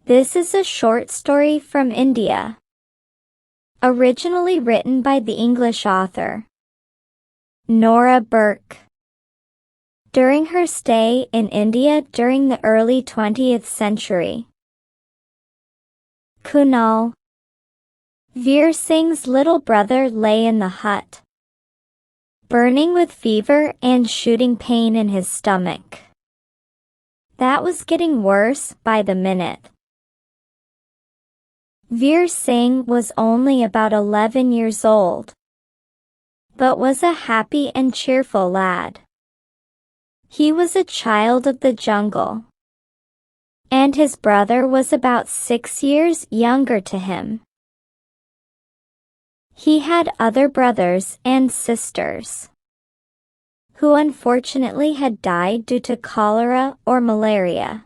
This is a short story from India, originally written by the English author Nora Burke. During her stay in India during the early 20th century, Kunal, Veer Singh's little brother, lay in the hut, burning with fever and shooting pain in his stomach. That was getting worse by the minute. Veer Singh was only about 11 years old, but was a happy and cheerful lad. He was a child of the jungle, and his brother was about 6 years younger to him. He had other brothers and sisters, who unfortunately had died due to cholera or malaria.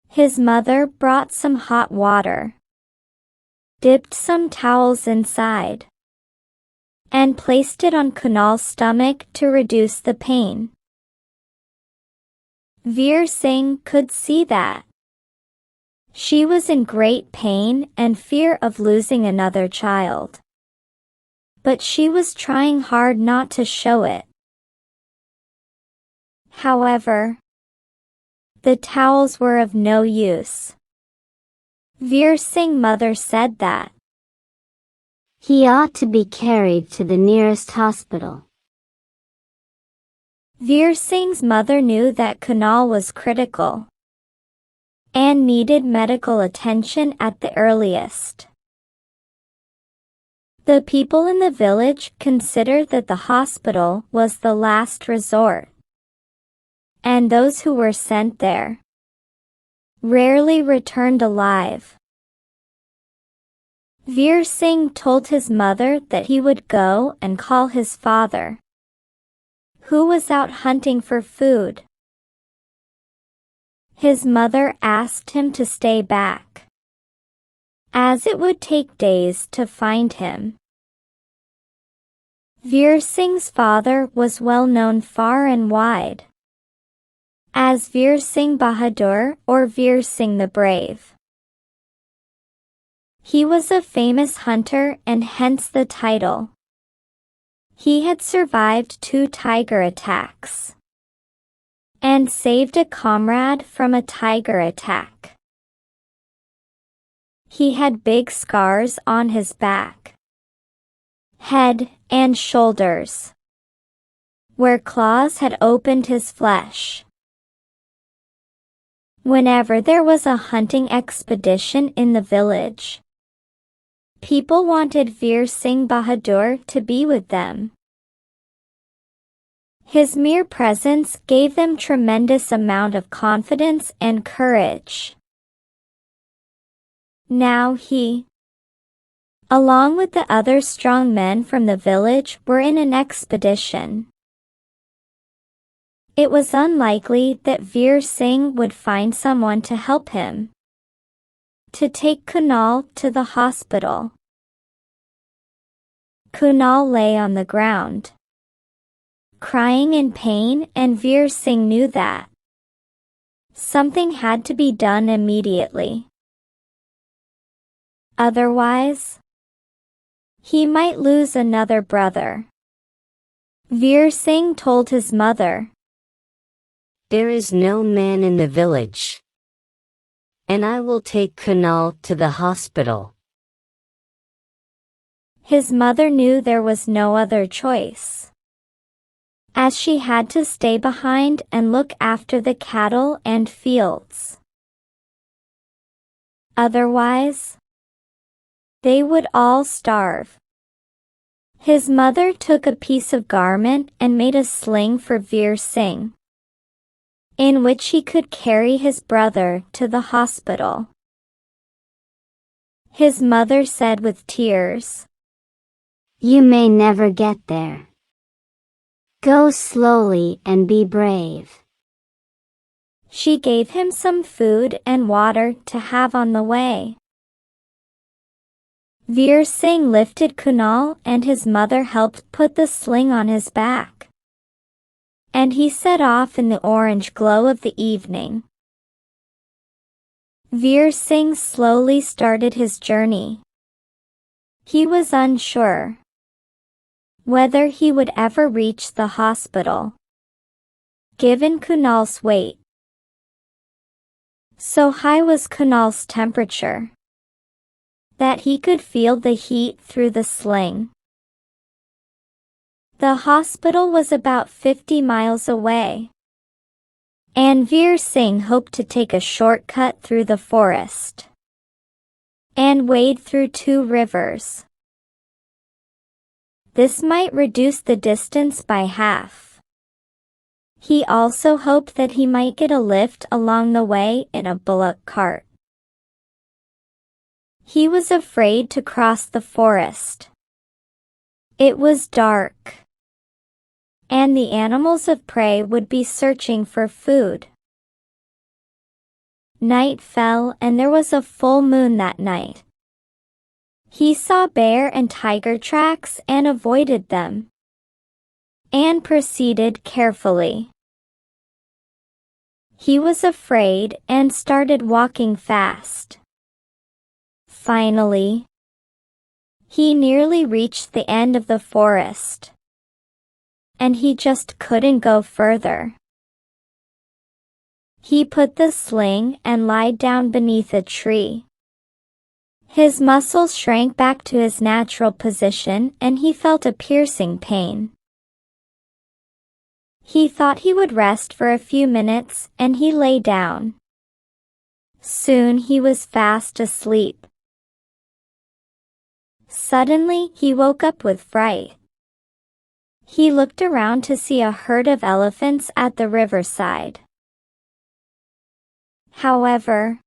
His mother brought some hot water, dipped some towels inside, and placed it on Kunal's stomach to reduce the pain. Veer Singh could see that she was in great pain and fear of losing another child, but she was trying hard not to show it. However, the towels were of no use. Veer Singh's mother said that he ought to be carried to the nearest hospital. Veer Singh's mother knew that Kunal was critical and needed medical attention at the earliest. The people in the village considered that the hospital was the last resort, and those who were sent there rarely returned alive. Veer Singh told his mother that he would go and call his father, who was out hunting for food. His mother asked him to stay back, as it would take days to find him. Veer Singh's father was well known far and wide as Veer Singh Bahadur or Veer Singh the Brave. He was a famous hunter and hence the title. He had survived 2 tiger attacks and saved a comrade from a tiger attack. He had big scars on his back, head, and shoulders, where claws had opened his flesh. Whenever there was a hunting expedition in the village, people wanted Veer Singh Bahadur to be with them. His mere presence gave them tremendous amount of confidence and courage. Now he, along with the other strong men from the village, were in an expedition. It was unlikely that Veer Singh would find someone to help him to take Kunal to the hospital. Kunal lay on the ground, crying in pain, and Veer Singh knew that something had to be done immediately. Otherwise, he might lose another brother. Veer Singh told his mother, "There is no man in the village, and I will take Kunal to the hospital." His mother knew there was no other choice, as she had to stay behind and look after the cattle and fields. Otherwise, they would all starve. His mother took a piece of garment and made a sling for Veer Singh, in which he could carry his brother to the hospital. His mother said with tears, "You may never get there. Go slowly and be brave." She gave him some food and water to have on the way. Veer Singh lifted Kunal and his mother helped put the sling on his back, and he set off in the orange glow of the evening. Veer Singh slowly started his journey. He was unsure whether he would ever reach the hospital, given Kunal's weight. So high was Kunal's temperature that he could feel the heat through the sling. The hospital was about 50 miles away, and Veer Singh hoped to take a shortcut through the forest and wade through 2 rivers. This might reduce the distance by half. He also hoped that he might get a lift along the way in a bullock cart. He was afraid to cross the forest. It was dark, and the animals of prey would be searching for food. Night fell and there was a full moon that night. He saw bear and tiger tracks and avoided them, and proceeded carefully. He was afraid and started walking fast. Finally, he nearly reached the end of the forest, and he just couldn't go further. He put the sling and lied down beneath a tree. His muscles shrank back to his natural position and he felt a piercing pain. He thought he would rest for a few minutes and he lay down. Soon he was fast asleep. Suddenly he woke up with fright. He looked around to see a herd of elephants at the riverside. However,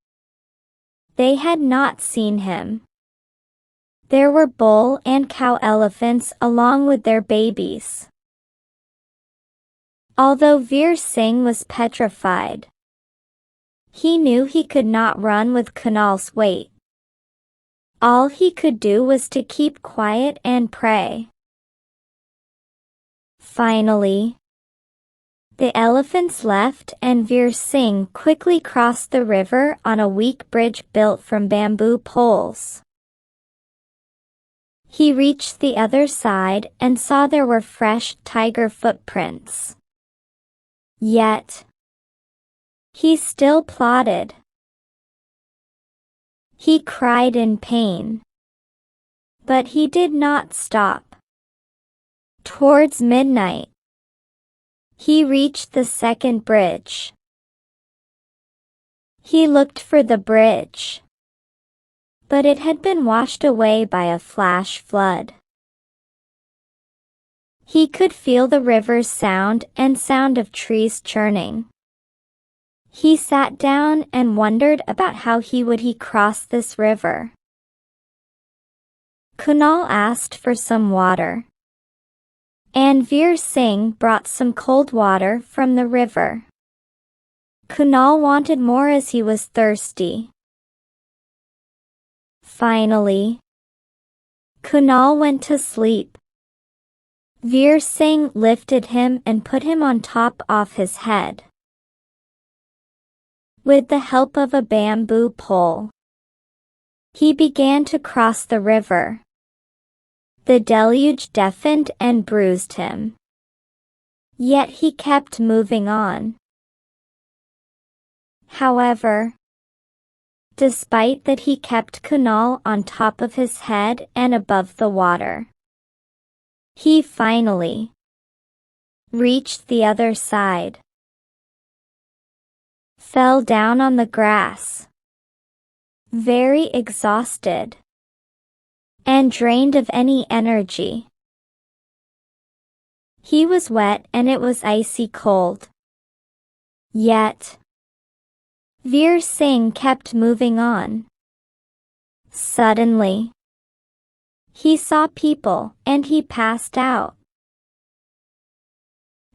they had not seen him. There were bull and cow elephants along with their babies. Although Veer Singh was petrified, he knew he could not run with Kunal's weight. All he could do was to keep quiet and pray. Finally, the elephants left and Veer Singh quickly crossed the river on a weak bridge built from bamboo poles. He reached the other side and saw there were fresh tiger footprints. Yet, he still plodded. He cried in pain, but he did not stop. Towards midnight, he reached the second bridge. He looked for the bridge, but it had been washed away by a flash flood. He could feel the river's sound and sound of trees churning. He sat down and wondered about how he would cross this river. Kunal asked for some water, and Veer Singh brought some cold water from the river. Kunal wanted more as he was thirsty. Finally, Kunal went to sleep. Veer Singh lifted him and put him on top of his head. With the help of a bamboo pole, he began to cross the river. The deluge deafened and bruised him, yet he kept moving on. However, despite that, he kept Kunal on top of his head and above the water. He finally reached the other side, fell down on the grass, very exhausted, and drained of any energy. He was wet and it was icy cold. Yet, Veer Singh kept moving on. Suddenly, he saw people and he passed out.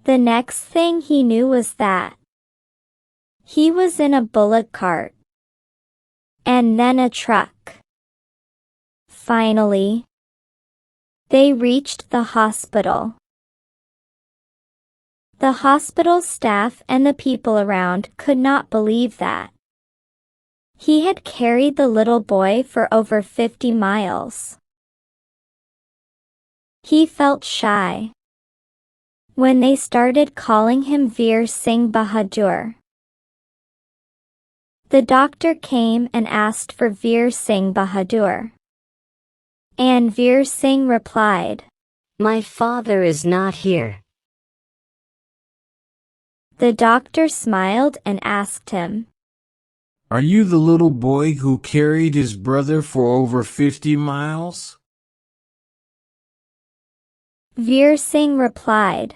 The next thing he knew was that he was in a bullock cart, and then a truck. Finally, they reached the hospital. The hospital staff and the people around could not believe that He had carried the little boy for over 50 miles. He felt shy when they started calling him Veer Singh Bahadur. The doctor came and asked for Veer Singh Bahadur. And Veer Singh replied, "My father is not here." The doctor smiled and asked him, "Are you the little boy who carried his brother for over 50 miles? Veer Singh replied,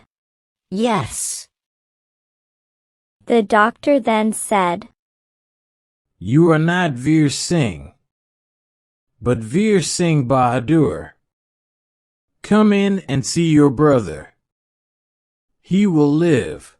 "Yes." The doctor then said, You are not Veer Singh, but Veer Singh Bahadur. Come in and see your brother. He will live.